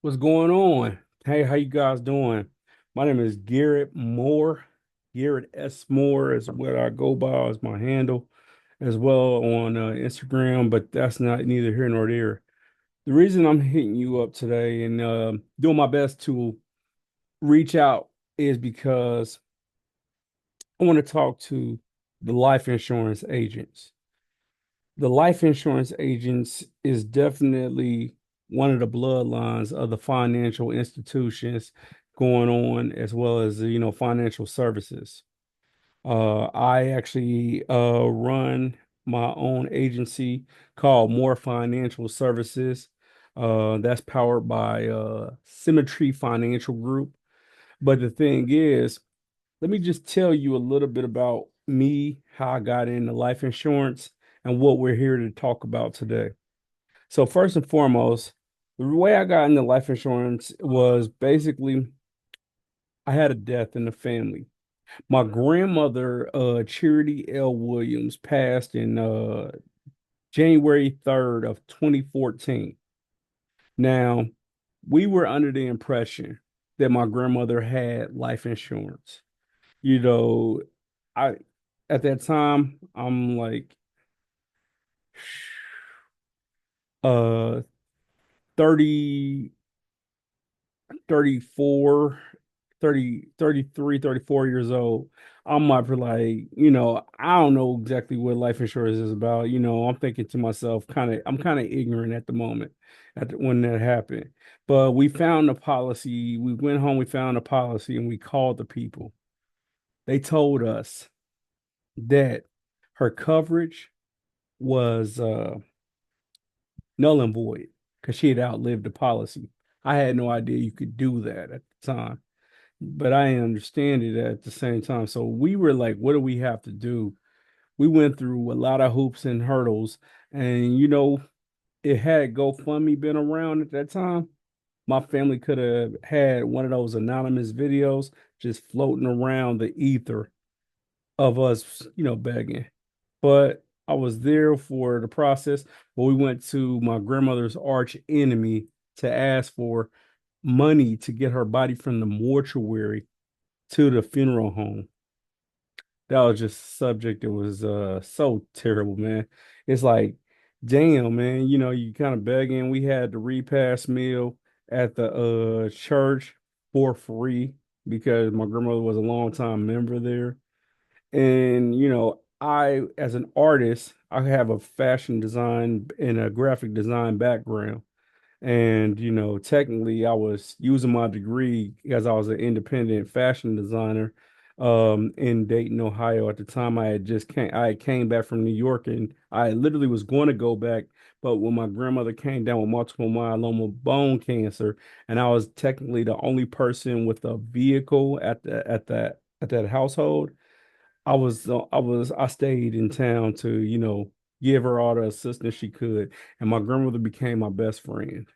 What's going on? Hey, how you guys doing? My name is Garrett Moore. Garrett S. Moore is what I go by as my handle, as well on Instagram, but that's not neither here nor there. The reason I'm hitting you up today and doing my best to reach out is because I want to talk to the life insurance agents. The life insurance agents is definitely one of the bloodlines of the financial institutions going on, as well as financial services. I actually run my own agency called More Financial Services. That's powered by Symmetry Financial Group. But the thing is, let me just tell you a little bit about me, how I got into life insurance, and what we're here to talk about today. So, first and foremost, the way I got into life insurance was basically I had a death in the family. My grandmother, Charity L. Williams, passed in January 3rd of 2014. Now, we were under the impression that my grandmother had life insurance. You know, I at that time I'm like uh 30, 34, 30, 33, 34 years old. I'm up for like, I don't know exactly what life insurance is about. I'm thinking to myself, I'm kind of ignorant at the moment when that happened. But we found a policy. We went home, we found a policy, and we called the people. They told us that her coverage was null and void because she had outlived the policy. I had no idea you could do that at the time, but I understand it at the same time. So we were like, what do we have to do? We went through a lot of hoops and hurdles, and it had GoFundMe been around at that time, my family could have had one of those anonymous videos just floating around the ether of us, begging. But I was there for the process. But we went to my grandmother's arch enemy to ask for money to get her body from the mortuary to the funeral home. That was just a subject that was so terrible, man. It's like, damn, man, you kind of begging. We had the repast meal at the church for free because my grandmother was a long time member there. And, I, as an artist, I have a fashion design and a graphic design background. And, technically, I was using my degree as I was an independent fashion designer in Dayton, Ohio. At the time, I came back from New York and I literally was going to go back. But when my grandmother came down with multiple myeloma bone cancer, and I was technically the only person with a vehicle at that household, I stayed in town to, give her all the assistance she could. And my grandmother became my best friend.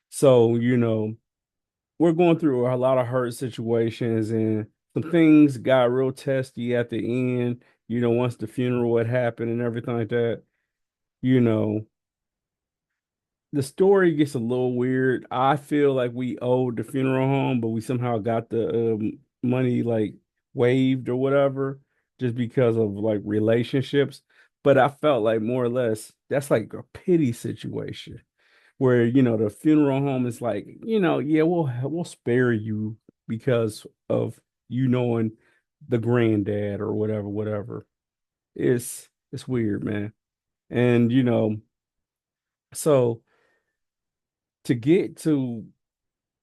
So, we're going through a lot of hurt situations and some things got real testy at the end, once the funeral had happened and everything like that. You know, the story gets a little weird. I feel like we owed the funeral home, but we somehow got the money like waived or whatever just because of like relationships. But I felt like more or less that's like a pity situation where the funeral home is like, yeah, we'll spare you because of knowing the granddad or whatever. It's weird, man. And so to get to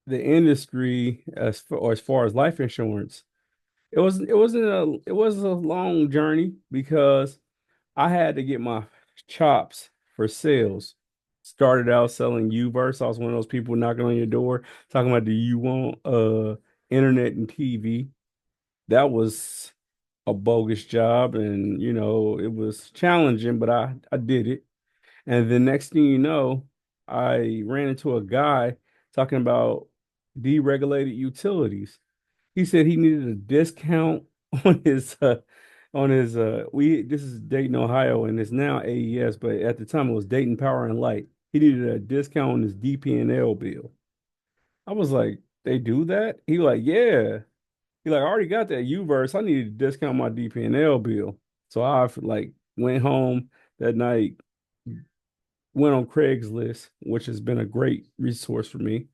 the industry as far as life insurance, it was a long journey because I had to get my chops for sales. Started out selling Uverse. I was one of those people knocking on your door talking about, do you want internet and TV? That was a bogus job, and it was challenging, but I did it. And the next thing you know, I ran into a guy talking about deregulated utilities. He said he needed a discount on his we this is Dayton, Ohio, and it's now AES, but at the time it was Dayton Power and Light. He needed a discount on his DP&L bill. I was like, they do that? He like, yeah. He like, I already got that Uverse. I need to discount my DP&L bill. So I like went home that night, went on Craigslist, which has been a great resource for me.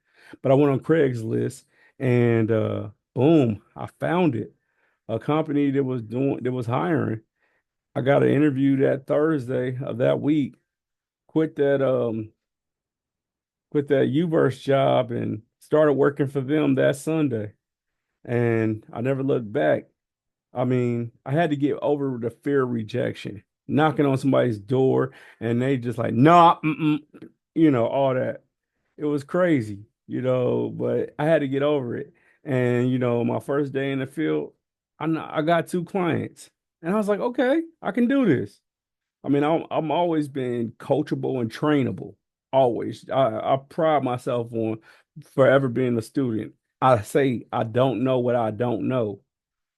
But I went on Craigslist and boom, I found it. A company that was hiring. I got an interview that Thursday of that week. Quit that quit that Uverse job and started working for them that Sunday. And I never looked back. I mean, I had to get over the fear of rejection, knocking on somebody's door and they just like, nah, all that. It was crazy, but I had to get over it. And, my first day in the field, I got two clients and I was like, okay, I can do this. I mean, I'm always been coachable and trainable. Always. I pride myself on forever being a student. I say I don't know what I don't know.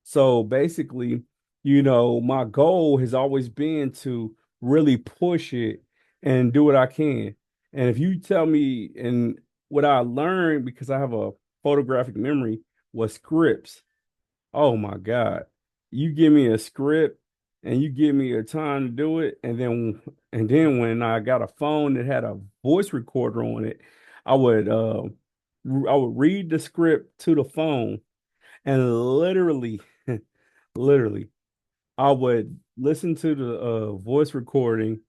So basically, my goal has always been to really push it and do what I can. And if you tell me, and what I learned because I have a photographic memory was scripts. Oh my God. You give me a script and you give me a time to do it. And then when I got a phone that had a voice recorder on it, I would uh I would read the script to the phone and literally, I would listen to the voice recording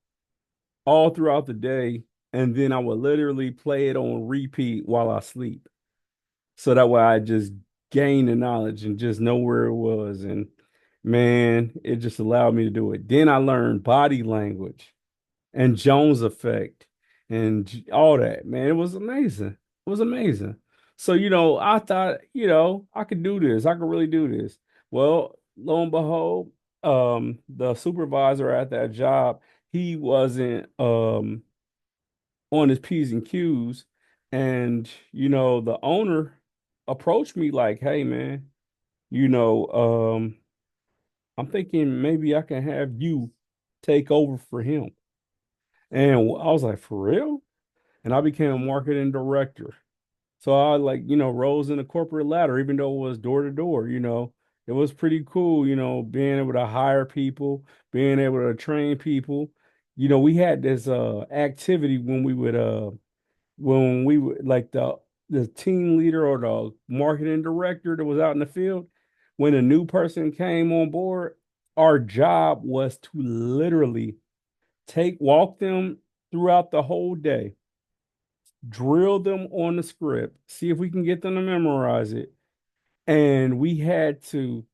all throughout the day, and then I would literally play it on repeat while I sleep. So that way I just gain the knowledge and just know where it was. And man, it just allowed me to do it. Then I learned body language and Jones effect and all that. Man, it was amazing. It was amazing. So, I thought, I could do this. I could really do this. Well, lo and behold, the supervisor at that job, he wasn't on his P's and Q's. And, the owner approached me like, hey man, you know, um, I'm thinking maybe I can have you take over for him. And I was like, for real? And I became a marketing director. So I like, rose in the corporate ladder, even though it was door to door, it was pretty cool, being able to hire people, being able to train people. We had this activity when we would like the team leader or the marketing director that was out in the field, when a new person came on board, our job was to literally walk them throughout the whole day, drill them on the script, see if we can get them to memorize it. And we had to,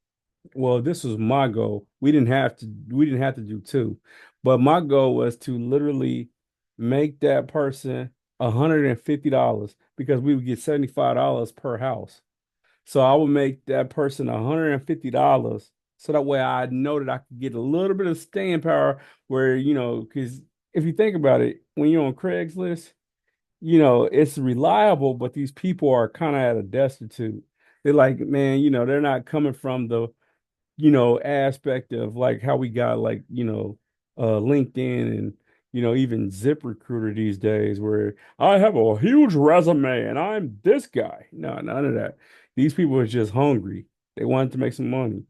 well, this was my goal. We didn't have to do two, but my goal was to literally make that person $150 because we would get $75 per house. So I would make that person $150 so that way I know that I could get a little bit of staying power where, because if you think about it, when you're on Craigslist, it's reliable, but these people are kind of at a destitute. They're like, man, they're not coming from the, aspect of like how we got like, LinkedIn and, even ZipRecruiter these days where I have a huge resume and I'm this guy. No, none of that. These people are just hungry. They wanted to make some money.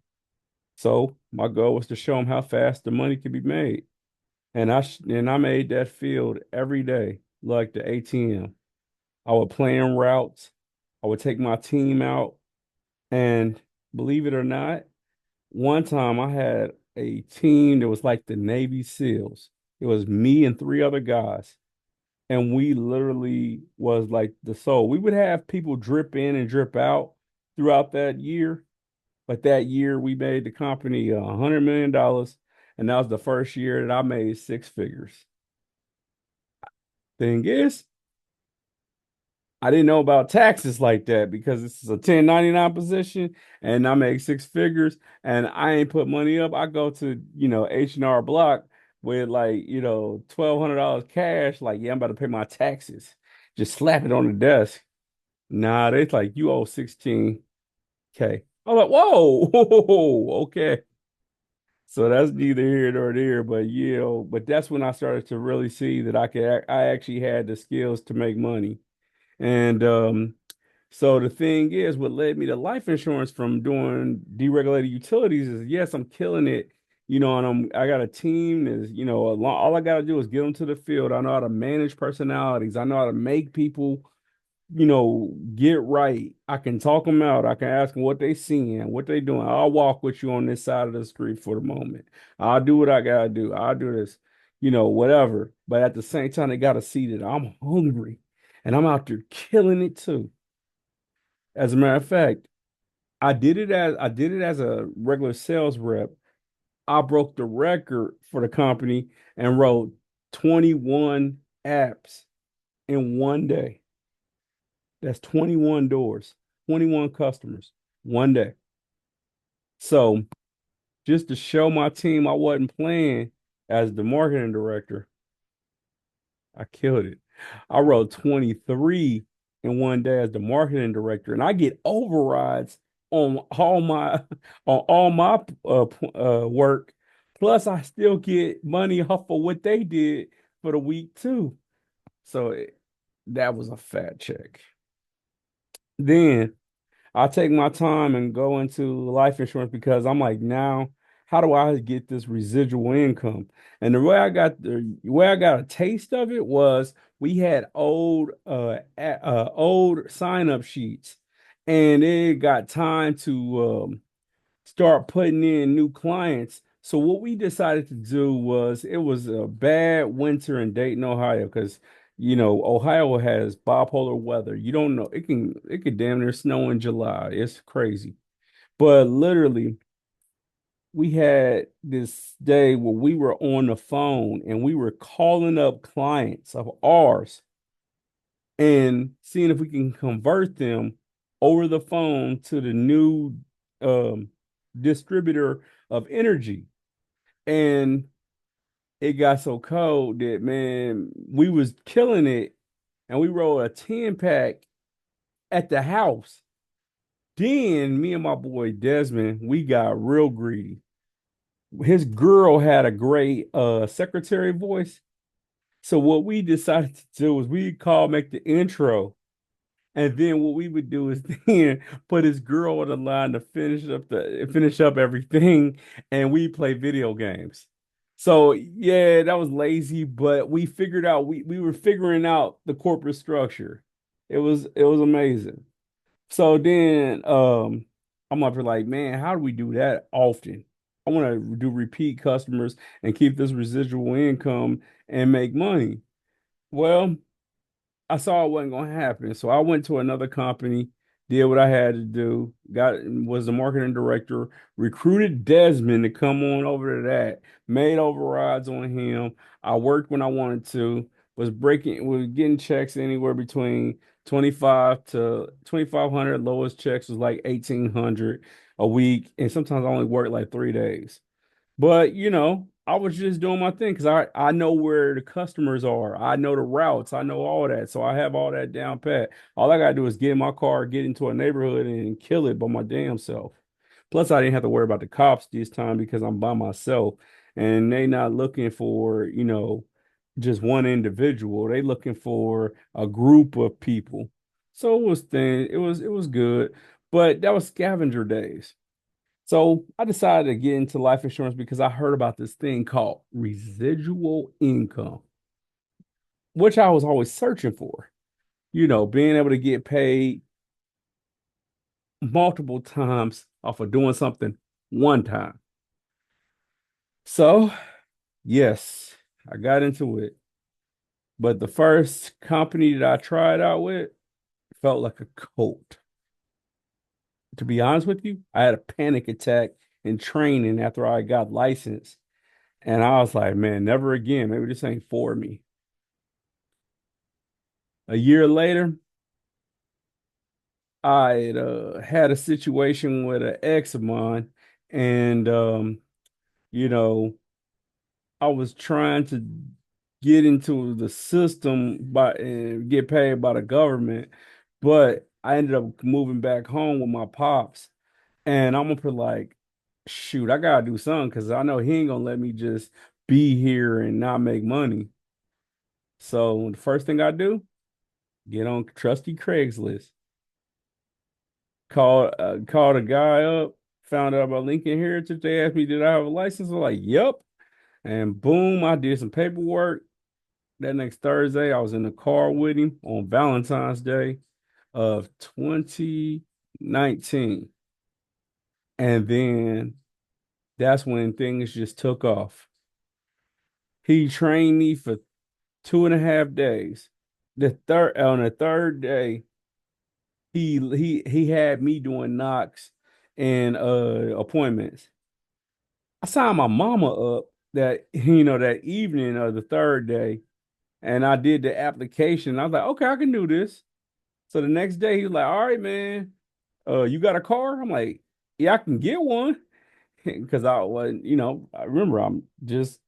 So my goal was to show them how fast the money could be made. And I made that field every day, like the ATM. I would plan routes. I would take my team out. And believe it or not, one time I had a team that was like the Navy SEALs. It was me and three other guys. And we literally was like the soul. We would have people drip in and drip out throughout that year. But that year we made the company $100 million. And that was the first year that I made six figures. Thing is, I didn't know about taxes like that because this is a 1099 position and I make six figures and I ain't put money up. I go to, H&R Block with like, $1,200 cash. Like, yeah, I'm about to pay my taxes. Just slap it on the desk. Nah, they like, you owe 16K. I'm like, whoa, okay. So that's neither here nor there, but but that's when I started to really see that I actually had the skills to make money. And So the thing is, what led me to life insurance from doing deregulated utilities is yes, I'm killing it, and I got a team is, all I got to do is get them to the field. I know how to manage personalities. I know how to make people, get right. I can talk them out. I can ask them what they seeing, what they doing. I'll walk with you on this side of the street for the moment. I'll do what I gotta do. I'll do this, whatever. But at the same time, they gotta see that I'm hungry and I'm out there killing it too. As a matter of fact, I did it as a regular sales rep. I broke the record for the company and wrote 21 apps in one day. That's 21 doors, 21 customers, one day. So just to show my team I wasn't playing as the marketing director, I killed it. I wrote 23 in one day as the marketing director, and I get overrides on all my work. Plus, I still get money off of what they did for the week too. So that was a fat check. Then I take my time and go into life insurance because I'm like, now, how do I get this residual income? And the way I got a taste of it was we had old sign up sheets, and it got time to start putting in new clients. So what we decided to do was it was a bad winter in Dayton, Ohio, because Ohio has bipolar weather. You don't know it could damn near snow in July. It's crazy. But literally, we had this day where we were on the phone and we were calling up clients of ours and seeing if we can convert them over the phone to the new um, distributor of energy. And it got so cold that, man, we was killing it, and we rolled a 10 pack at the house. Then me and my boy Desmond, we got real greedy. His girl had a great secretary voice. So what we decided to do was we call make the intro. And then what we would do is then put his girl on the line to finish up everything, and we play video games. So yeah, that was lazy, but we figured out we were figuring out the corporate structure. It was amazing. So then I'm up here like, man, how do we do that often? I want to do repeat customers and keep this residual income and make money. Well, I saw it wasn't going to happen. So I went to another company, did what I had to do, was the marketing director, recruited Desmond to come on over to that, made overrides on him. I worked when I wanted to, was getting checks anywhere between 25 to 2,500. Lowest checks was like 1,800 a week. And sometimes I only worked like 3 days. But I was just doing my thing because I know where the customers are. I know the routes. I know all that. So I have all that down pat. All I gotta do is get in my car, get into a neighborhood and kill it by my damn self. Plus, I didn't have to worry about the cops this time because I'm by myself and they not looking for, just one individual. They looking for a group of people. So it was thin. It was good. But that was scavenger days. So I decided to get into life insurance because I heard about this thing called residual income, which I was always searching for. Being able to get paid multiple times off of doing something one time. So, yes, I got into it. But the first company that I tried out with felt like a cult. To be honest with you, I had a panic attack in training after I got licensed. And I was like, man, never again. Maybe this ain't for me. A year later, I had a situation with an ex of mine, and you know, I was trying to get into the system by and get paid by the government, but I ended up moving back home with my pops, and I'm gonna put like, shoot, I gotta do something because I know he ain't gonna let me just be here and not make money. So the first thing I do, get on trusty Craigslist. Called a guy up, found out about Lincoln Heritage. They asked me, did I have a license? I'm like, yep. And boom, I did some paperwork. That next Thursday, I was in the car with him on Valentine's Day of 2019. And then that's when things just took off. He trained me for 2.5 days. The third day, he had me doing knocks and appointments. I signed my mama up that that evening of the third day, and I did the application. I was like, okay, I can do this. So the next day he was like, all right, man, you got a car? I'm like, yeah, I can get one. Because I wasn't, I remember I'm just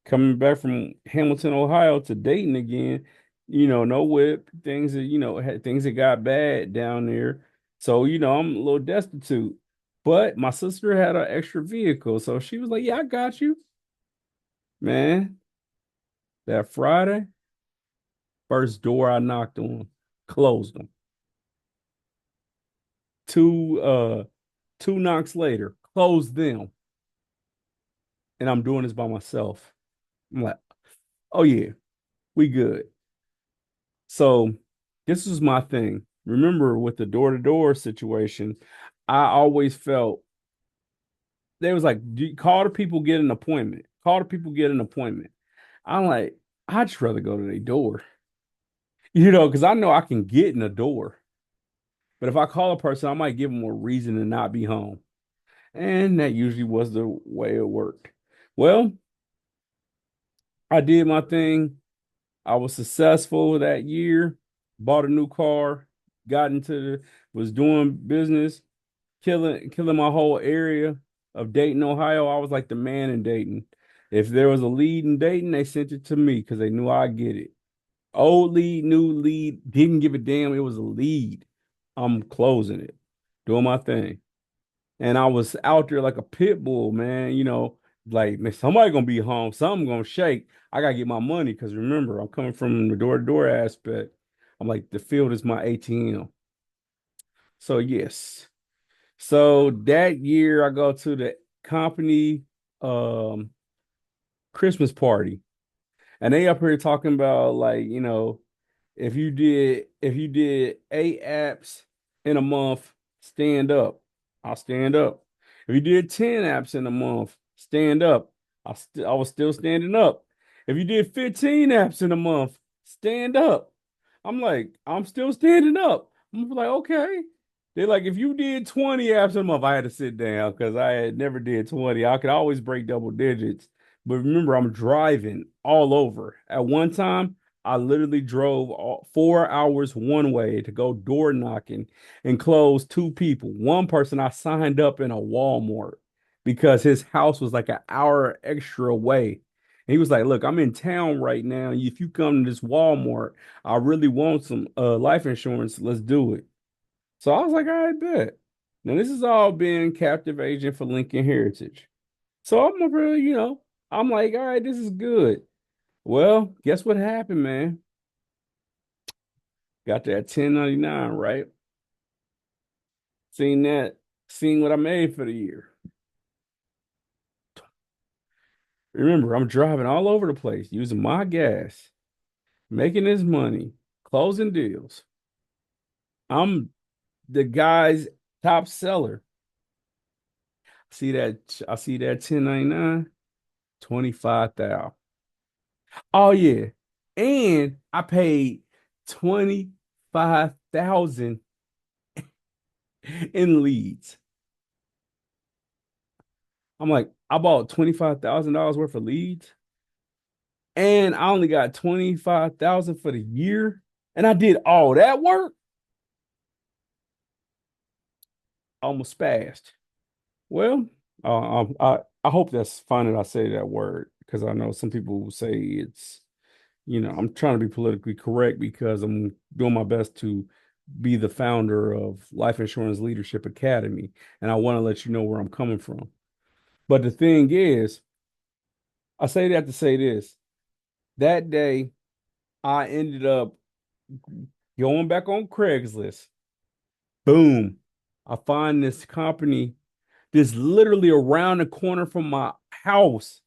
coming back from Hamilton, Ohio to Dayton again. No whip, things that, things that got bad down there. So, I'm a little destitute. But my sister had an extra vehicle. So she was like, yeah, I got you, man. That Friday, first door I knocked on, closed them. Two knocks later, closed them. And I'm doing this by myself. I'm like, oh yeah, we good. So this was my thing. Remember with the door-to-door situation, I always felt they was like, call the people, get an appointment. Call the people, get an appointment. I'm like, I'd just rather go to their door, because I know I can get in the door. But if I call a person, I might give them a reason to not be home. And that usually was the way it worked. Well, I did my thing. I was successful that year, bought a new car, got was doing business, killing my whole area of Dayton, Ohio. I was like the man in Dayton. If there was a lead in Dayton, they sent it to me because they knew I'd get it. Old lead, new lead, didn't give a damn. It was a lead. I'm closing it, doing my thing. And I was out there like a pit bull, man. Like man, somebody gonna be home, something gonna shake. I gotta get my money because remember, I'm coming from the door-to-door aspect. I'm like, the field is my ATM. So yes. So that year I go to the company um Christmas party. And they up here talking about like, if you did 8 apps in a month, stand up. I'll stand up. If you did 10 apps in a month, stand up. I was still standing up. If you did 15 apps in a month, stand up. I'm like, I'm still standing up. I'm like, okay. They're like, if you did 20 apps in a month, I had to sit down because I had never did 20. I could always break double digits. But remember, I'm driving all over. At one time, I literally drove 4 hours one way to go door knocking and close two people. One person I signed up in a Walmart because his house was like an hour extra away. And he was like, look, I'm in town right now. If you come to this Walmart, I really want some life insurance. Let's do it. So I was like, all right, bet. Now this is all being captive agent for Lincoln Heritage. So I'm over, I'm like, all right, this is good. Well, guess what happened, man? Got that 1099, right? Seen that, seen what I made for the year. Remember, I'm driving all over the place, using my gas, making this money, closing deals. I'm the guy's top seller. I see that 1099, 25,000. Oh yeah. And I paid 25,000 in leads. I'm like, I bought $25,000 worth of leads and I only got 25,000 for the year. And I did all that work. I almost spazzed. Well, I hope that's fine that I say that word because I know some people will say I'm trying to be politically correct because I'm doing my best to be the founder of Life Insurance Leadership Academy. And I want to let you know where I'm coming from. But the thing is, I say that to say this. That day, I ended up going back on Craigslist. Boom. I find this company that's literally around the corner from my house,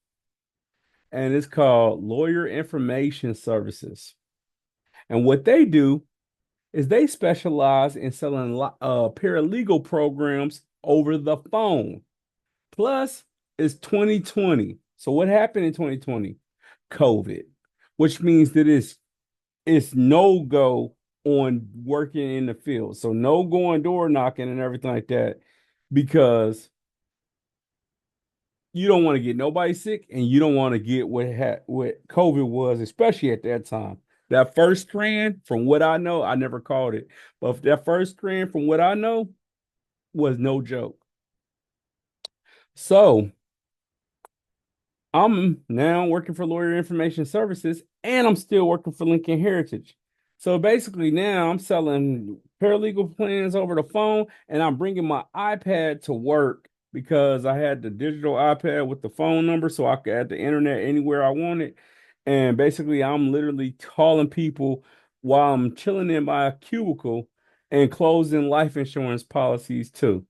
and it's called Lawyer Information Services. And what they do is they specialize in selling paralegal programs over the phone. Plus, it's 2020. So what happened in 2020? COVID, which means that it's no go on working in the field. So no going door knocking and everything like that because you don't want to get nobody sick and you don't want to get what COVID was, especially at that time. That first strand, from what I know, I never called it, but that first strand, from what I know, was no joke. So I'm now working for Lawyer Information Services and I'm still working for Lincoln Heritage. So basically, now I'm selling paralegal plans over the phone and I'm bringing my iPad to work because I had the digital iPad with the phone number so I could add the internet anywhere I wanted. And basically, I'm literally calling people while I'm chilling in my cubicle and closing life insurance policies too.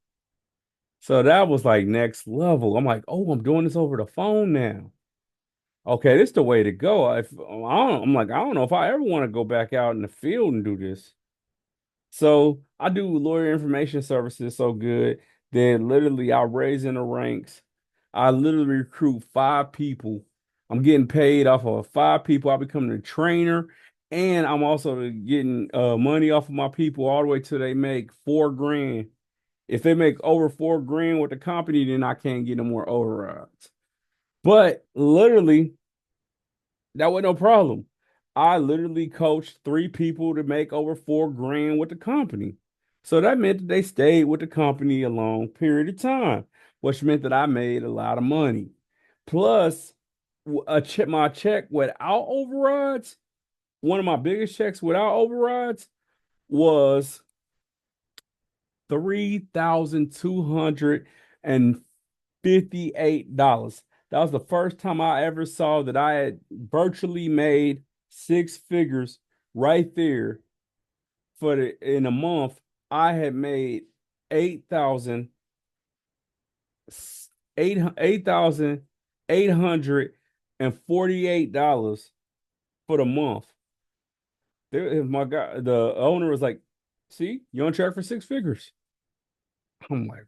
So that was like next level. I'm like, oh, I'm doing this over the phone now. Okay, this is the way to go. I'm like, I don't know if I ever want to go back out in the field and do this. So I do lawyer information services so good that literally I raise in the ranks. I literally recruit five people. I'm getting paid off of five people. I become the trainer, and I'm also getting money off of my people all the way till they make 4 grand. If they make over 4 grand with the company, then I can't get no more overrides. But literally, that was no problem. I literally coached three people to make over 4 grand with the company. So that meant that they stayed with the company a long period of time, which meant that I made a lot of money. Plus, my check without overrides, one of my biggest checks without overrides was $3,258. That was the first time I ever saw that I had virtually made six figures right there in a month. I had made 8,000 $8,848 for the month. My guy, the owner was like, "See, you're on track for six figures." I'm like,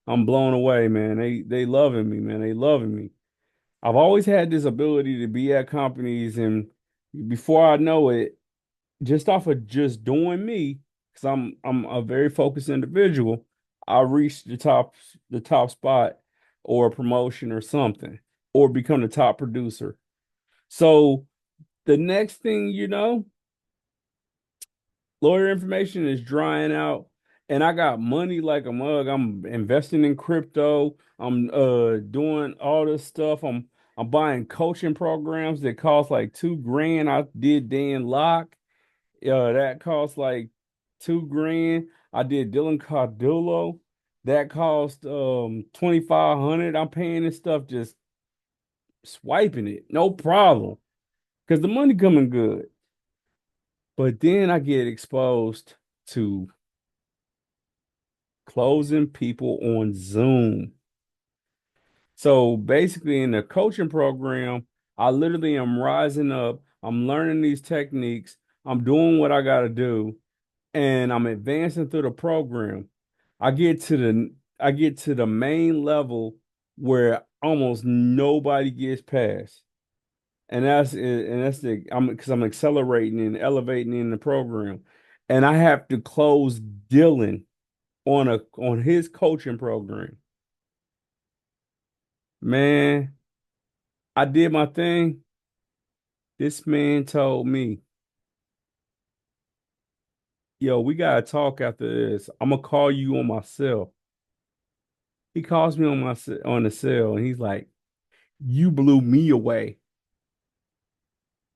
I'm blown away, man. They loving me, man. They loving me. I've always had this ability to be at companies, and before I know it, just off of just doing me, because I'm a very focused individual, I reach the top spot or a promotion or something, or become the top producer. So the next thing you know, lawyer information is drying out, and I got money like a mug. I'm investing in crypto. I'm doing all this stuff. I'm buying coaching programs that cost like 2 grand. I did Dan Locke. That cost like 2 grand. I did Dylan Cardullo. That cost 2,500. I'm paying this stuff just swiping it. No problem. Because the money coming good. But then I get exposed to closing people on Zoom. So basically, in the coaching program, I literally am rising up. I'm learning these techniques. I'm doing what I got to do, and I'm advancing through the program. I get to the main level where almost nobody gets past, and that's the I'm because I'm accelerating and elevating in the program, and I have to close Dylan on his coaching program. Man, I did my thing. This man told me, "Yo, we gotta talk after this. I'm gonna call you on my cell." He calls me on the cell, and he's like, "You blew me away.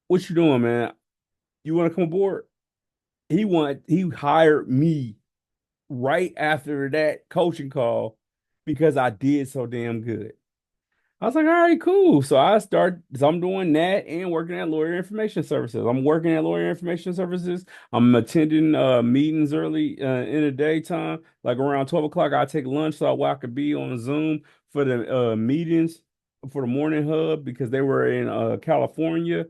What you doing, man? You want to come aboard?" He hired me right after that coaching call because I did so damn good. I was like, all right, cool. So I'm doing that and working at Lawyer Information Services. I'm working at Lawyer Information Services. I'm attending meetings early in the daytime, like around 12 o'clock. I take lunch so I could be on Zoom for the meetings for the morning hub because they were in California.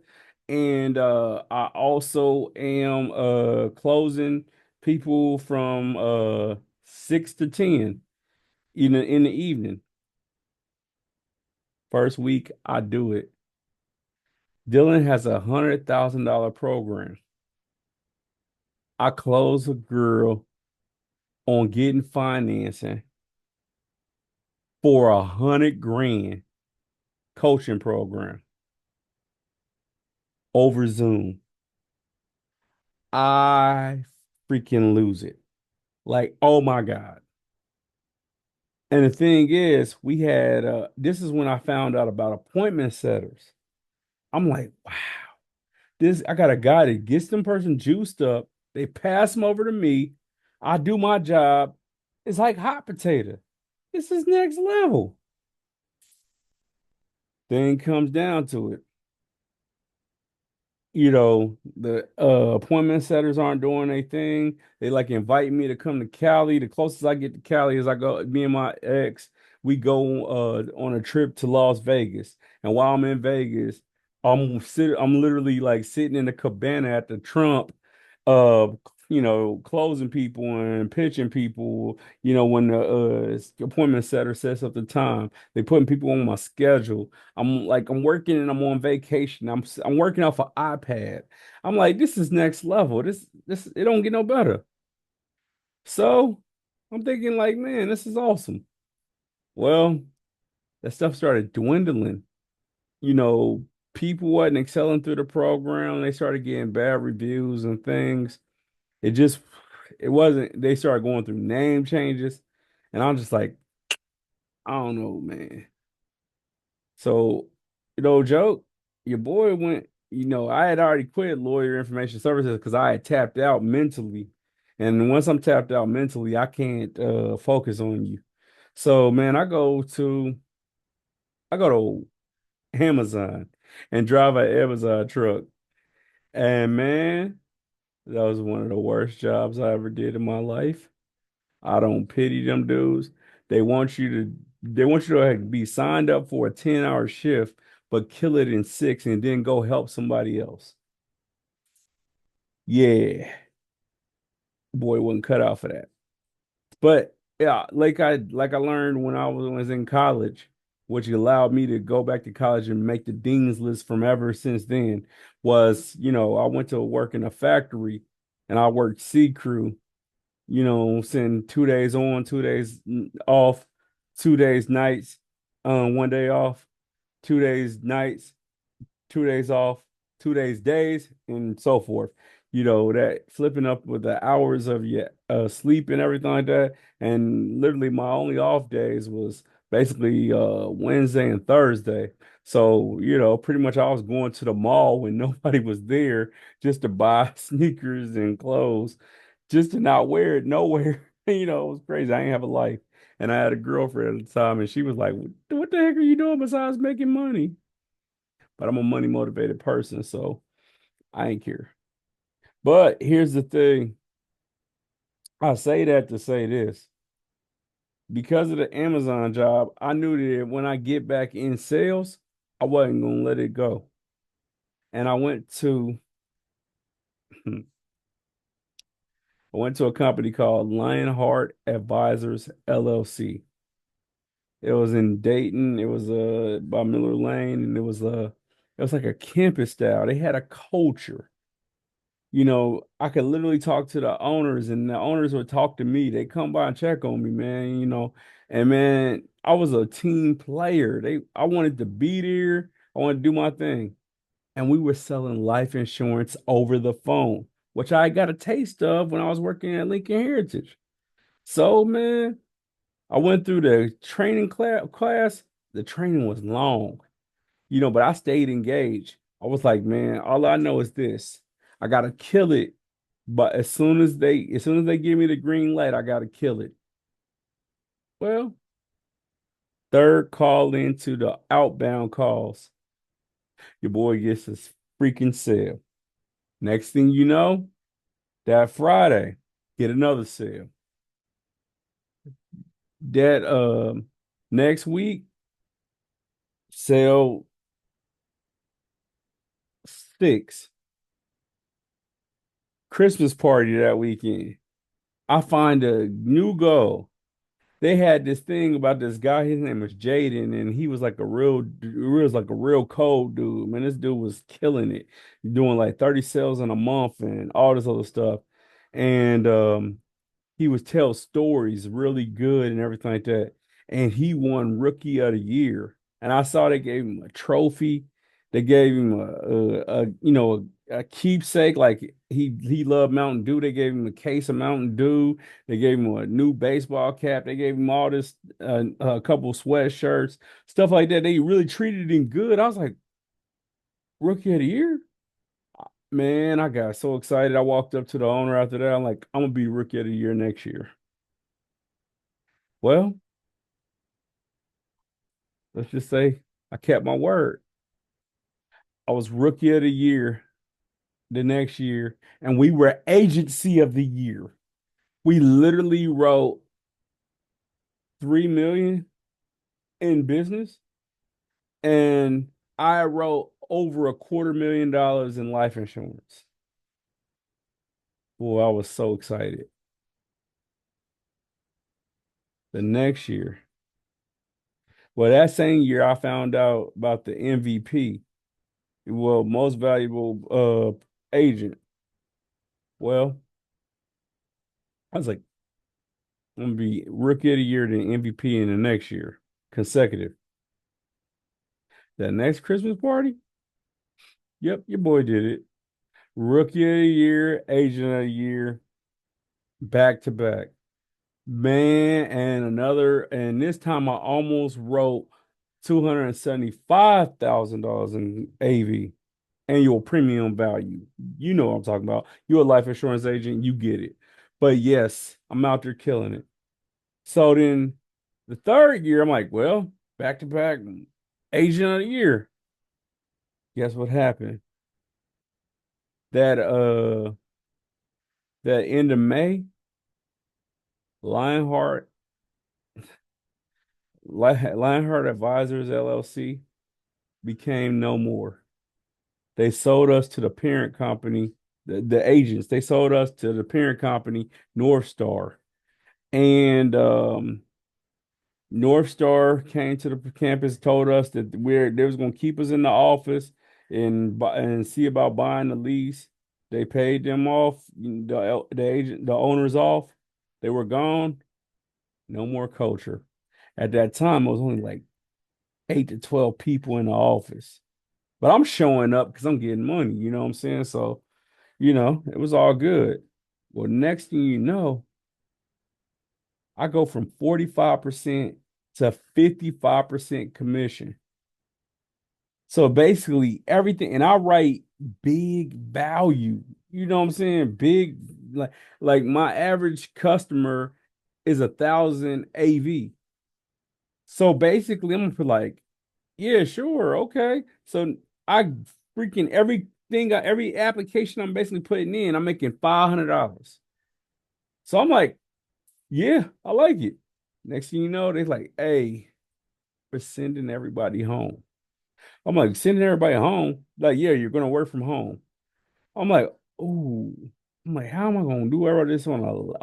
And I also am closing people from 6 to 10 in the evening. First week I do it. Dylan has $100,000 program. I close a girl on getting financing for 100 grand coaching program over Zoom. I freaking lose it. Like, oh my God. And the thing is, we had this is when I found out about appointment setters. I'm like, wow, this I got a guy that gets them person juiced up. They pass them over to me. I do my job. It's like hot potato. This is next level. Thing comes down to it. The appointment setters aren't doing anything. They like invite me to come to Cali. The closest I get to Cali is I go, me and my ex, we go on a trip to Las Vegas. And while I'm in Vegas, I'm literally like sitting in the cabana at the Trump, uh, closing people and pitching people, when the appointment setter sets up the time. They putting people on my schedule. I'm working and I'm on vacation. I'm working off an iPad. I'm like, this is next level. This it don't get no better. So I'm thinking like, man, this is awesome. Well, that stuff started dwindling. You know, people wasn't excelling through the program. They started getting bad reviews and things. It just it wasn't they started going through name changes. And I'm just like, I don't know, man. So, joke, your boy went, I had already quit lawyer information services because I had tapped out mentally. And once I'm tapped out mentally, I can't focus on you. So, man, I go to Amazon and drive an Amazon truck. And man, that was one of the worst jobs I ever did in my life. I don't pity them dudes. They want you to be signed up for a 10-hour shift, but kill it in six and then go help somebody else. Yeah, boy wasn't cut out for that. But yeah, like I learned when I was in college, which allowed me to go back to college and make the dean's list from ever since then, was, I went to work in a factory and I worked sea crew, send 2 days on, 2 days off, 2 days nights, 1 day off, 2 days nights, 2 days off, 2 days days, and so forth. That flipping up with the hours of your sleep and everything like that. And literally my only off days was basically Wednesday and Thursday. So, pretty much I was going to the mall when nobody was there just to buy sneakers and clothes, just to not wear it nowhere. It was crazy. I didn't have a life. And I had a girlfriend at the time, and she was like, what the heck are you doing besides making money? But I'm a money motivated person, so I ain't care. But here's the thing. I say that to say this. Because of the Amazon job, I knew that when I get back in sales, I wasn't gonna let it go. And I went to a company called Lionheart Advisors LLC. It was in Dayton. It was by Miller Lane, and it was like a campus style. They had a culture. I could literally talk to the owners and the owners would talk to me. They come by and check on me, man. And man, I was a team player. I wanted to be there. I wanted to do my thing. And we were selling life insurance over the phone, which I got a taste of when I was working at Lincoln Heritage. So, man, I went through the training class. The training was long, but I stayed engaged. I was like, man, all I know is this. I gotta kill it. But as soon as they give me the green light, I gotta kill it. Well, Third call into the outbound calls. Your boy gets his freaking sale. Next thing you know, that Friday, get another sale. That next week, sale six. Christmas party that weekend. I find a new goal. They had this thing about this guy. His name was Jaden, and he was like a real cold dude. Man, this dude was killing it, doing like 30 sales in a month and all this other stuff. And he was tell stories really good and everything like that. And he won Rookie of the Year. And I saw they gave him a trophy. They gave him a keepsake, like he loved Mountain Dew. They gave him a case of Mountain Dew. They gave him a new baseball cap. They gave him all this a couple sweatshirts, stuff like that. They really treated him good. I was like, Rookie of the Year? Man, I got so excited. I walked up to the owner after that. I'm like, I'm gonna be Rookie of the Year next year. Well, let's just say I kept my word. I was Rookie of the Year the next year, and we were Agency of the Year. We literally wrote 3 million in business, and I wrote over $250,000 in life insurance. Boy, I was so excited. The next year, well, that same year, I found out about the MVP, well, most valuable agent. Well, I was like, I'm gonna be Rookie of the Year, then MVP in the next year, consecutive. That next Christmas party, yep, your boy did it. Rookie of the Year, Agent of the Year, back to back. Man, and this time I almost wrote $275,000 in AV, annual premium value. You know what I'm talking about. You're a life insurance agent, you get it. But yes, I'm out there killing it. So then the third year, I'm like, well, back to back Agent of the Year. Guess what happened? That that end of May, Lionheart Lionheart Advisors LLC became no more. They sold us to the parent company, the agents. They sold us to the parent company, North Star. And North Star came to the campus, told us that they was going to keep us in the office and see about buying the lease. They paid them off, the owners off. They were gone. No more culture. At that time, it was only like 8 to 12 people in the office. But I'm showing up because I'm getting money, you know what I'm saying? So, it was all good. Well, next thing you know, I go from 45% to 55% commission. So basically everything, and I write big value. You know what I'm saying? Big, like my average customer is 1,000 AV. So basically, I'm gonna put like, yeah, sure, okay. So I freaking every application I'm basically putting in, I'm making $500. So I'm like, yeah, I like it. Next thing you know, they're like, hey, we're sending everybody home. I'm like, sending everybody home? Like, yeah, you're gonna work from home. I'm like, ooh. I'm like, how am I gonna do all this on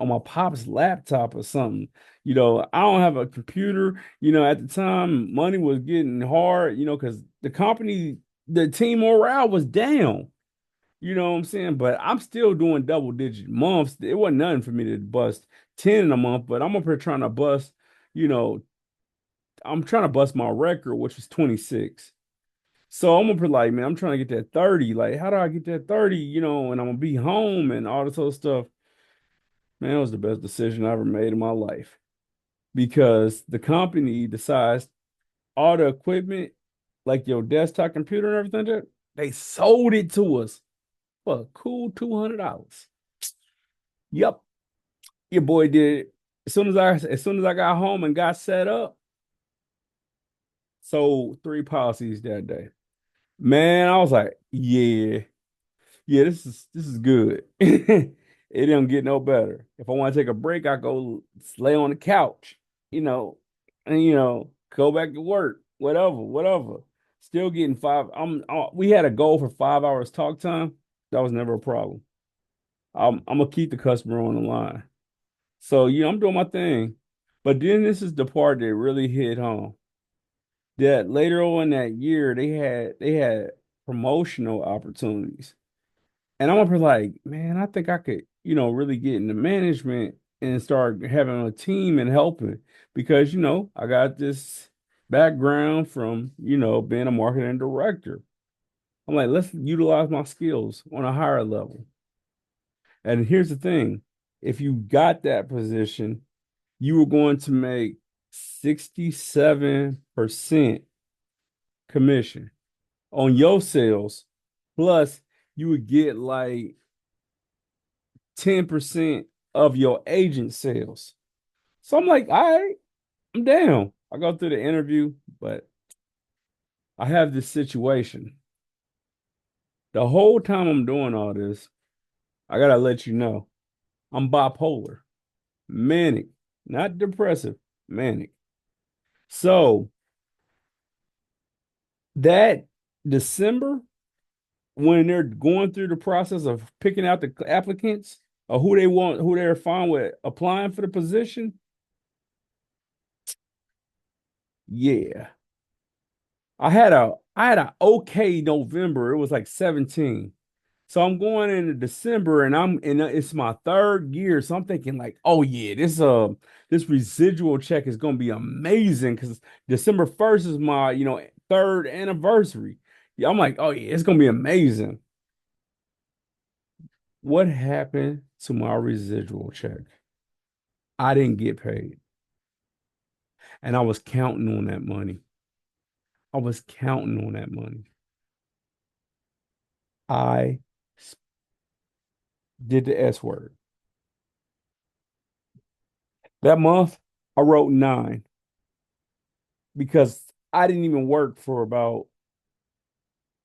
my pop's laptop or something? I don't have a computer. At the time, money was getting hard, because the team morale was down. You know what I'm saying? But I'm still doing double digit months. It wasn't nothing for me to bust 10 in a month, but I'm up here trying to you know, I'm trying to bust my record, which was 26. So I'm gonna be like, man, I'm trying to get that 30. Like, how do I get that 30? And I'm gonna be home and all this other stuff. Man, it was the best decision I ever made in my life because the company decides all the equipment, like your desktop computer and everything, they sold it to us for a cool $200. Yep, your boy did it. As soon as I got home and got set up, sold three policies that day. Man, I was like, yeah, yeah, this is good. It don't get no better. If I want to take a break, I go lay on the couch, you know, and go back to work, whatever, whatever. Still getting five. We had a goal for 5 hours talk time. That was never a problem. I'm gonna keep the customer on the line. So I'm doing my thing. But then this is the part that really hit home. That later on that year, they had promotional opportunities. And I'm up here like, man, I think I could, really get into management and start having a team and helping because, I got this background from, being a marketing director. I'm like, let's utilize my skills on a higher level. And here's the thing, if you got that position, you were going to make 67% commission on your sales, plus you would get like 10% of your agent sales. So I'm like, all right, I'm down. I go through the interview, but I have this situation. The whole time I'm doing all this, I gotta let you know, I'm bipolar, manic, not depressive, manic. So that December, when they're going through the process of picking out the applicants or who they want, who they're fine with applying for the position, yeah. I had a okay November. It was like 17. So I'm going into December and it's my third year. So I'm thinking like, oh yeah, this residual check is gonna be amazing because December 1st is my, third anniversary. Yeah, I'm like, oh yeah, it's gonna be amazing. What happened to my residual check? I didn't get paid. And I was counting on that money. I was counting on that money. I did the S word. That month, I wrote nine because I didn't even work for about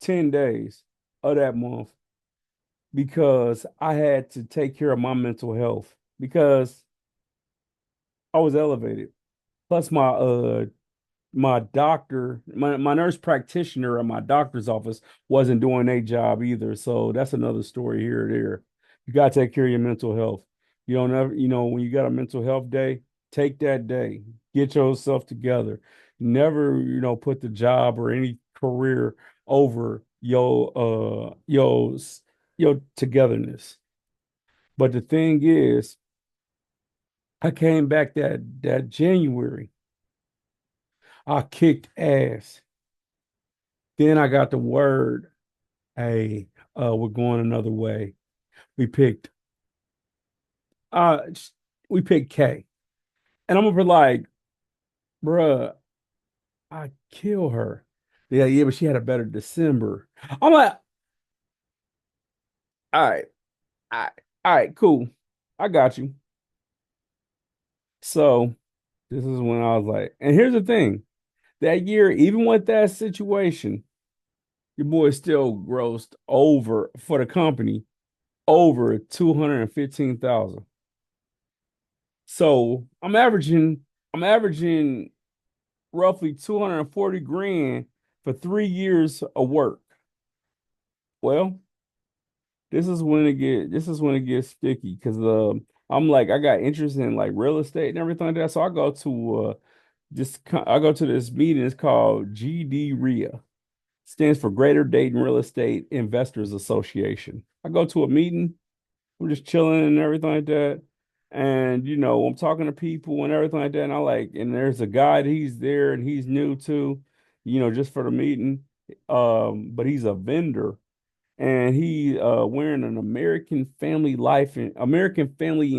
10 days of that month because I had to take care of my mental health because I was elevated. Plus my doctor, my nurse practitioner at my doctor's office wasn't doing their job either. So that's another story here or there. You gotta take care of your mental health. You don't ever, when you got a mental health day, take that day, get yourself together. Never, put the job or any career over your togetherness. But the thing is, I came back that January. I kicked ass. Then I got the word, hey, we're going another way. We picked uh we picked K. And I'm over like, bruh, I kill her. Yeah, yeah, but she had a better December. I'm like, all right, all right, all right, cool. I got you. So this is when I was like, and here's the thing. That year, even with that situation, your boy still grossed over for the company over 215,000. So I'm averaging roughly 240 grand for 3 years of work. Well, this is when it gets sticky because I'm like I got interest in like real estate and everything like that. So I go to this meeting. It's called GD stands for Greater Dayton Real Estate Investors Association. I go to a meeting. I'm just chilling and everything like that. And I'm talking to people and everything like that. And and there's a guy that he's there and he's new too, just for the meeting. But he's a vendor and he wearing an American Family Insurance, American Family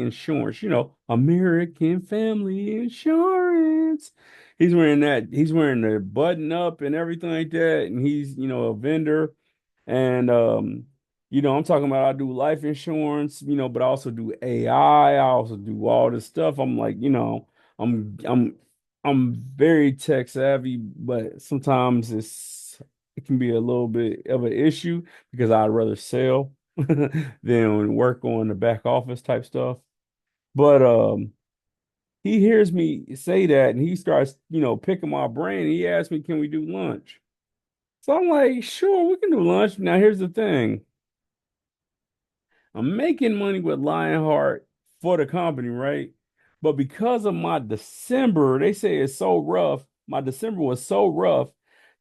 Insurance. He's wearing that. He's wearing the button up and everything like that, and he's a vendor. And I'm talking about I do life insurance, but I also do AI. I also do all this stuff. I'm like, I'm I'm very tech savvy, but sometimes it can be a little bit of an issue because I'd rather sell than work on the back office type stuff. But he hears me say that and he starts, picking my brain. He asks me, "Can we do lunch?" So I'm like, "Sure, we can do lunch." Now here's the thing. I'm making money with Lionheart for the company, right? But because of my December, they say it's so rough. My December was so rough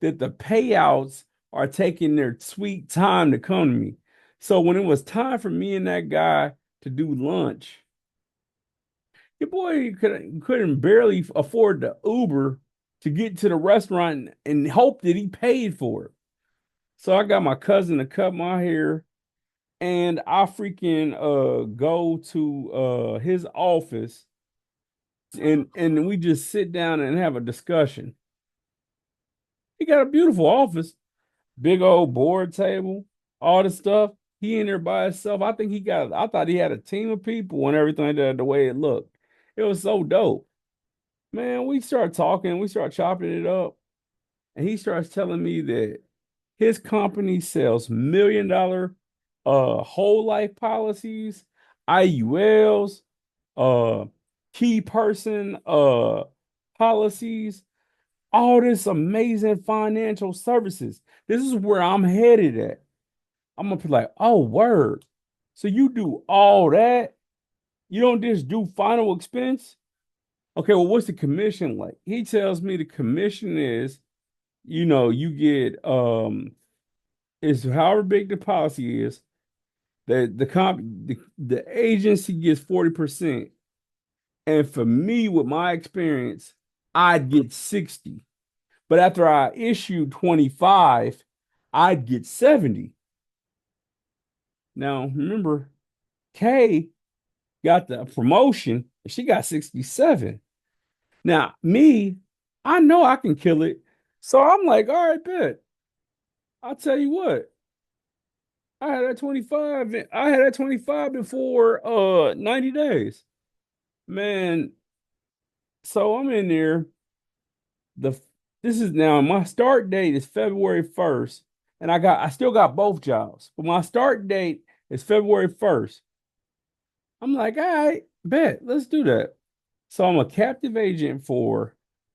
that the payouts are taking their sweet time to come to me. So when it was time for me and that guy to do lunch, your boy couldn't barely afford the Uber to get to the restaurant and hope that he paid for it. So I got my cousin to cut my hair and I freaking go to his office and we just sit down and have a discussion. He got a beautiful office, big old board table, all the stuff. He in there by himself. I thought he had a team of people and everything like that, the way it looked. It was so dope. Man, we start talking, we start chopping it up, and he starts telling me that his company sells $1 million whole life policies, IULs, uh key person policies, all this amazing financial services. This is where I'm headed at. I'm gonna be like, oh word. So you do all that? You don't just do final expense? Okay, well, what's the commission like? He tells me the commission is, you get is however big the policy is, the agency gets 40%. And for me, with my experience, I'd get 60. But after I issued 25, I'd get 70. Now, remember, Kay got the promotion, and she got 67. Now, me, I know I can kill it. So I'm like, all right, bet. I'll tell you what. I had that 25 before 90 days. Man, so I'm in there. The This is now my start date is February 1st, and I still got both jobs, but my start date is February 1st. I'm like, all right, bet, let's do that. So I'm a captive agent for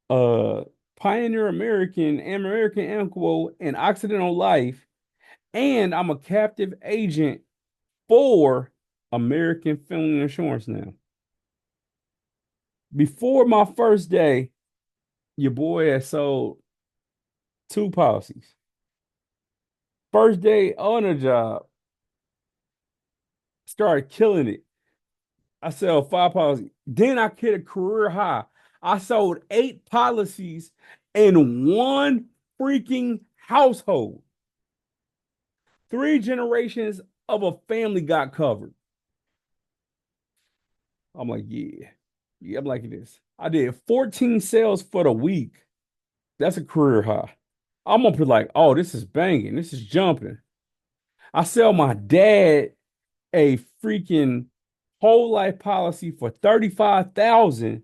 uh Pioneer American, American Amco, and Occidental Life, and I'm a captive agent for American Family Insurance now. Before my first day, your boy had sold two policies. First day on the job, started killing it. I sold five policies. Then I hit a career high. I sold eight policies in one freaking household. Three generations of a family got covered. I'm like, yeah. Yeah, I'm liking this. I did 14 sales for the week. That's a career high. I'm gonna be like, oh, this is banging. This is jumping. I sell my dad a freaking whole life policy for 35,000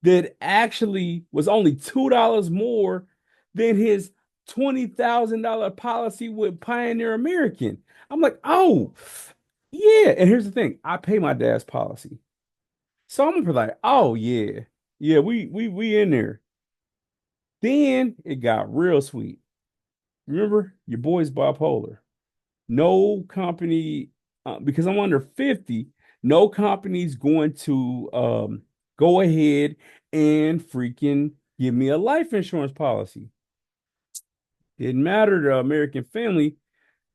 that actually was only $2 more than his $20,000 policy with Pioneer American. I'm like, oh, yeah. And here's the thing, I pay my dad's policy. So I'm gonna be like, oh yeah, yeah, we in there. Then it got real sweet. Remember, your boy's bipolar. No company, because I'm under 50, no company's going to go ahead and freaking give me a life insurance policy. Didn't matter to American Family.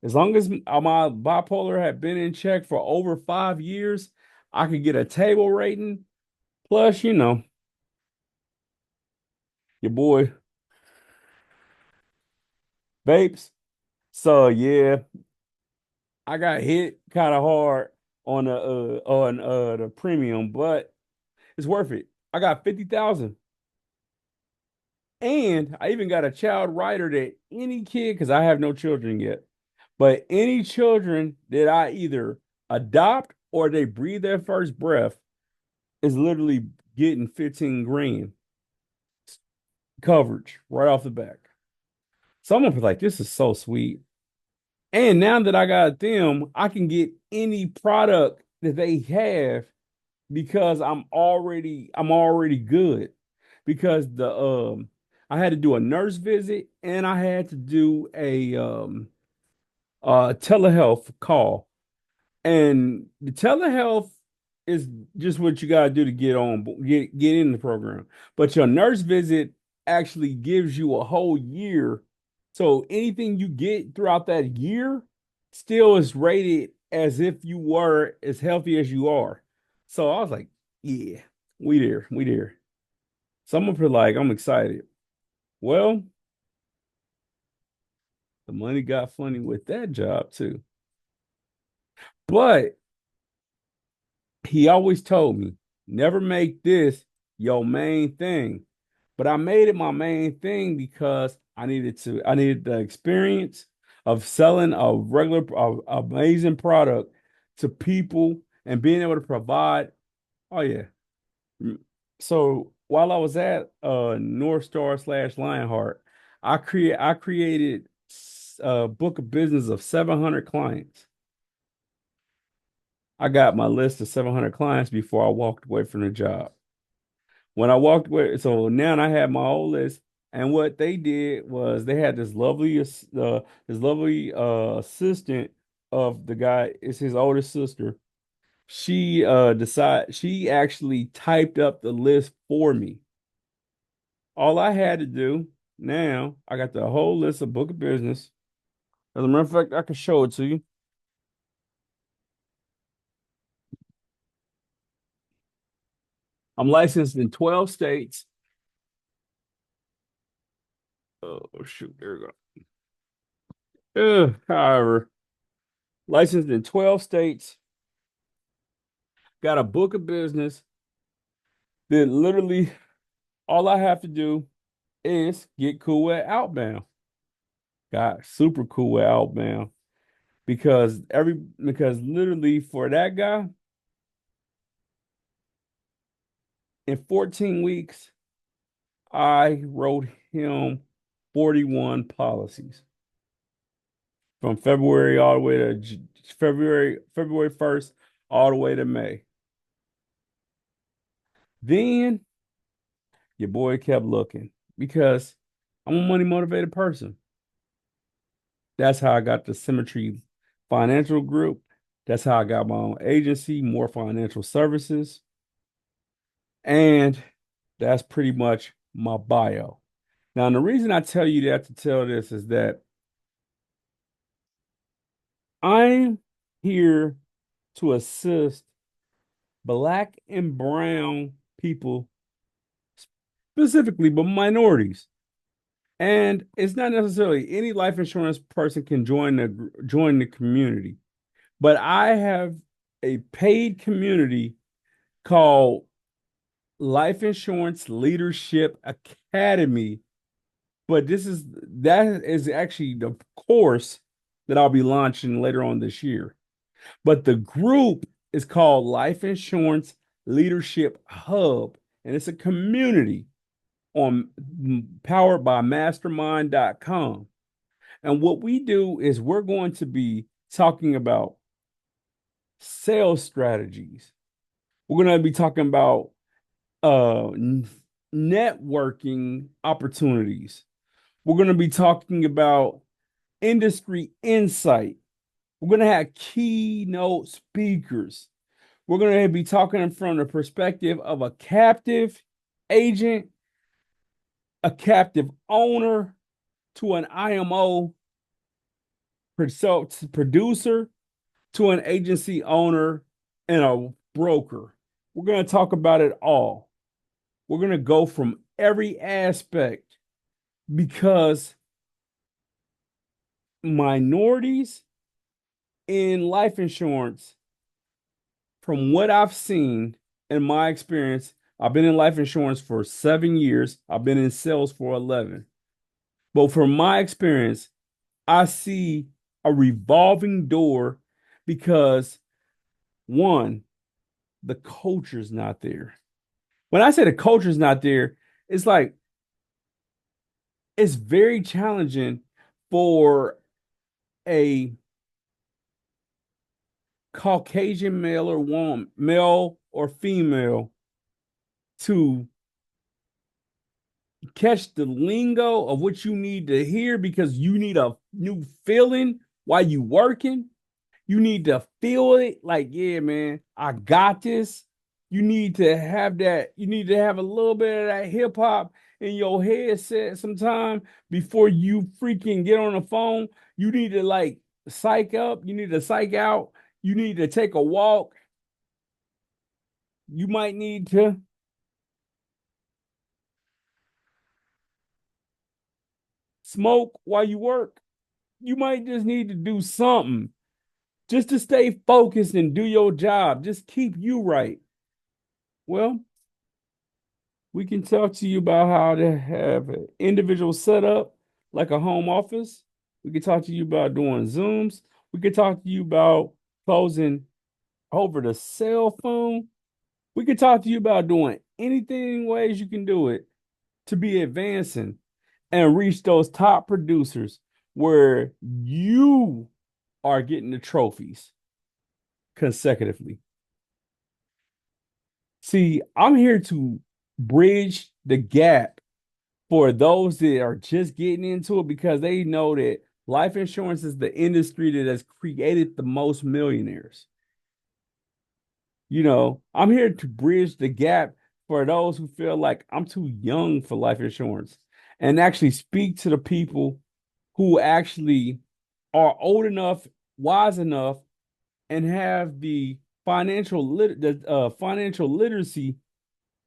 As long as my bipolar had been in check for over 5 years, I could get a table rating. Plus, your boy vapes. So yeah, I got hit kind of hard on the premium, but it's worth it. I got 50,000. And I even got a child rider that any kid, because I have no children yet, but any children that I either adopt or they breathe their first breath is literally getting 15 grand. coverage right off the back. Someone was like, this is so sweet. And now that I got them, I can get any product that they have because I'm already good. Because the I had to do a nurse visit and I had to do a telehealth call. And the telehealth is just what you gotta do to get in the program. But your nurse visit actually gives you a whole year. So anything you get throughout that year still is rated as if you were as healthy as you are. So I was like, yeah, we there. Someone put like, I'm excited. Well, the money got funny with that job too. But he always told me, never make this your main thing. But I made it my main thing because I needed the experience of selling amazing product to people and being able to provide. Oh yeah. Mm. So while I was at North Star slash Lionheart, I created a book of business of 700 clients. I got my list of 700 clients before I walked away from the job. When I walked away, so now I have my whole list. And what they did was they had this lovely assistant of the guy. It's his older sister. She actually typed up the list for me. All I had to do now, I got the whole list of book of business. As a matter of fact, I can show it to you. I'm licensed in 12 states. Oh shoot, there we go. However, licensed in 12 states, got a book of business that literally all I have to do is get cool at outbound. Got super cool at outbound because literally for that guy in 14 weeks, I wrote him 41 policies from February all the way to February 1st all the way to May. Then your boy kept looking because I'm a money motivated person. That's how I got the Symmetry Financial Group. That's how I got my own agency, More Financial Services. And that's pretty much my bio. Now, the reason I tell you that to tell this is that I'm here to assist Black and brown people specifically, but minorities. And it's not necessarily any life insurance person can join the community. But I have a paid community called Life Insurance Leadership Academy. But that is actually the course that I'll be launching later on this year. But the group is called Life Insurance Leadership Hub, and it's a community on powered by mastermind.com. And what we do is we're going to be talking about sales strategies. We're going to be talking about networking opportunities. We're going to be talking about industry insight. We're going to have keynote speakers. We're going to be talking from the perspective of a captive agent, a captive owner, to an IMO producer, to an agency owner, and a broker. We're going to talk about it all. We're going to go from every aspect because minorities in life insurance, from what I've seen in my experience, I've been in life insurance for 7 years. I've been in sales for 11. But from my experience, I see a revolving door because one, the culture's not there. When I say the culture's not there, it's like it's very challenging for a Caucasian male or woman, male or female, to catch the lingo of what you need to hear because you need a new feeling while you working. You need to feel it like, yeah, man, I got this. You need to have that. You need to have a little bit of that hip hop in your headset sometime before you freaking get on the phone. You need to like psych up. You need to psych out. You need to take a walk. You might need to smoke while you work. You might just need to do something just to stay focused and do your job. Just keep you right. Well, we can talk to you about how to have an individual setup like a home office. We can talk to you about doing Zooms. We could talk to you about closing over the cell phone. We could talk to you about doing anything ways you can do it to be advancing and reach those top producers where you are getting the trophies consecutively. See, I'm here to bridge the gap for those that are just getting into it because they know that life insurance is the industry that has created the most millionaires. I'm here to bridge the gap for those who feel like I'm too young for life insurance and actually speak to the people who actually are old enough, wise enough, and have the financial literacy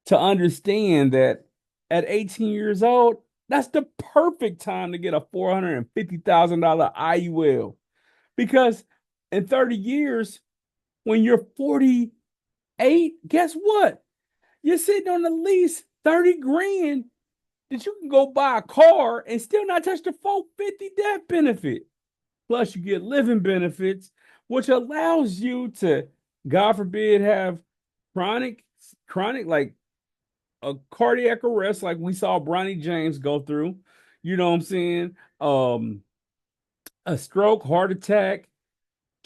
to understand that at 18 years old, that's the perfect time to get a $450,000 IUL. Because in 30 years, when you're 48, guess what? You're sitting on at least 30 grand that you can go buy a car and still not touch the 450 death benefit. Plus, you get living benefits, which allows you to, God forbid, have chronic like a cardiac arrest like we saw Bronny James go through. You know what I'm saying? A stroke, heart attack,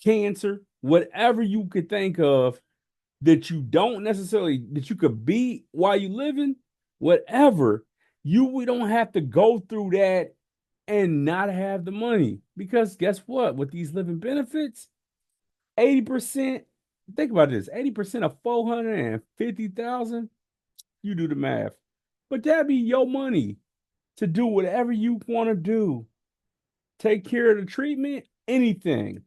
cancer, whatever you could think of that you don't necessarily that you could beat while you living, whatever, we don't have to go through that and not have the money. Because guess what? With these living benefits, 80%, think about this, 80% of 450,000, you do the math. But that'd be your money to do whatever you want to do. Take care of the treatment, anything.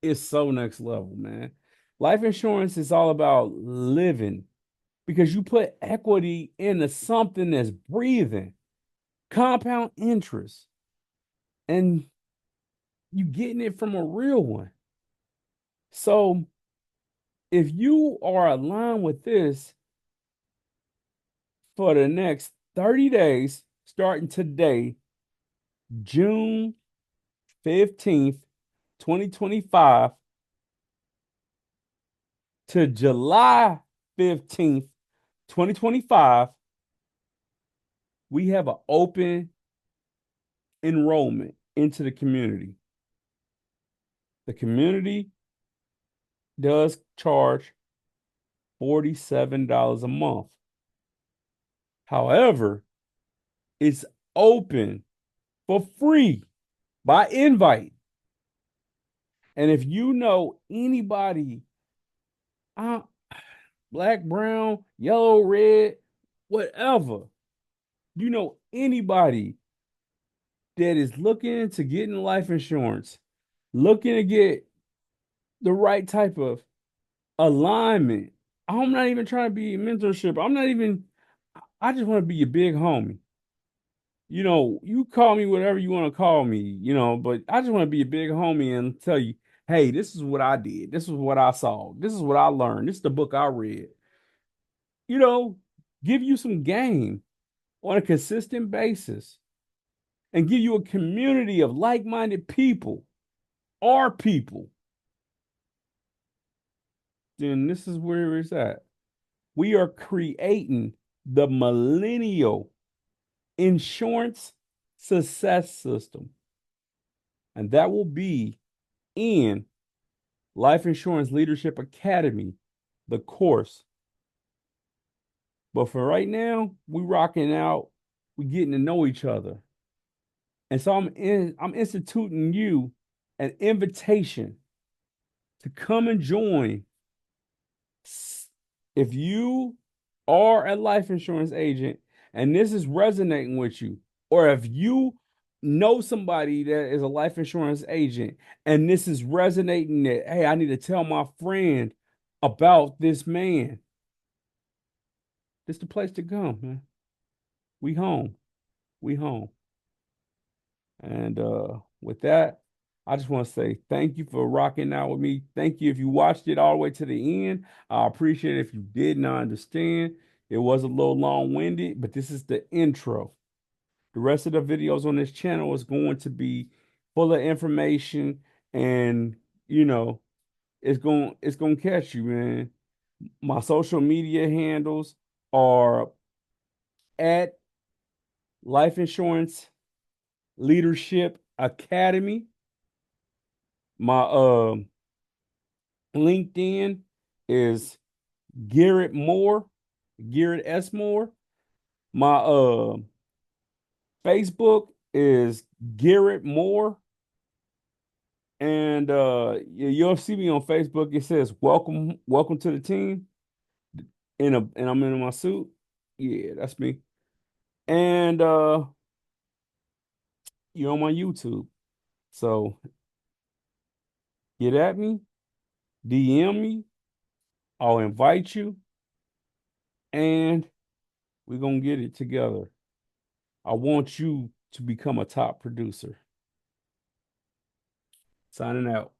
It's so next level, man. Life insurance is all about living because you put equity into something that's breathing, compound interest, and you getting it from a real one. So if you are aligned with this for the next 30 days, starting today, June 15th, 2025 to July 15th, 2025, we have an open enrollment into the community. The community does charge $47 a month. However, it's open for free by invite. And if you know anybody, uh, black, brown, yellow, red, whatever, you know anybody that is looking to get in life insurance, looking to get the right type of alignment. I'm not even trying to be mentorship. I just want to be your big homie. You call me whatever you want to call me, but I just want to be a big homie and tell you, hey, this is what I did. This is what I saw. This is what I learned. This is the book I read. You know, give you some game on a consistent basis and give you a community of like-minded people, our people. Then this is where it's at. We are creating the millennial insurance success system. And that will be in Life Insurance Leadership Academy, the course. But for right now, we rocking out, we getting to know each other. And so I'm instituting you an invitation to come and join. If you are a life insurance agent and this is resonating with you, or if you know somebody that is a life insurance agent and this is resonating that, hey, I need to tell my friend about this man, this is the place to come, man. We home. We home. And with that, I just want to say thank you for rocking out with me. Thank you if you watched it all the way to the end. I appreciate it if you did not understand. It was a little long-winded, but this is the intro. The rest of the videos on this channel is going to be full of information and you know, it's going to catch you, man. My social media handles are at Life Insurance Leadership Academy. My LinkedIn is Garrett Moore, Garrett S. Moore. My Facebook is Garrett Moore. And you'll see me on Facebook. It says welcome to the team. And I'm in my suit. Yeah, that's me. And you're on my YouTube. So get at me, DM me, I'll invite you, and we're gonna get it together. I want you to become a top producer. Signing out.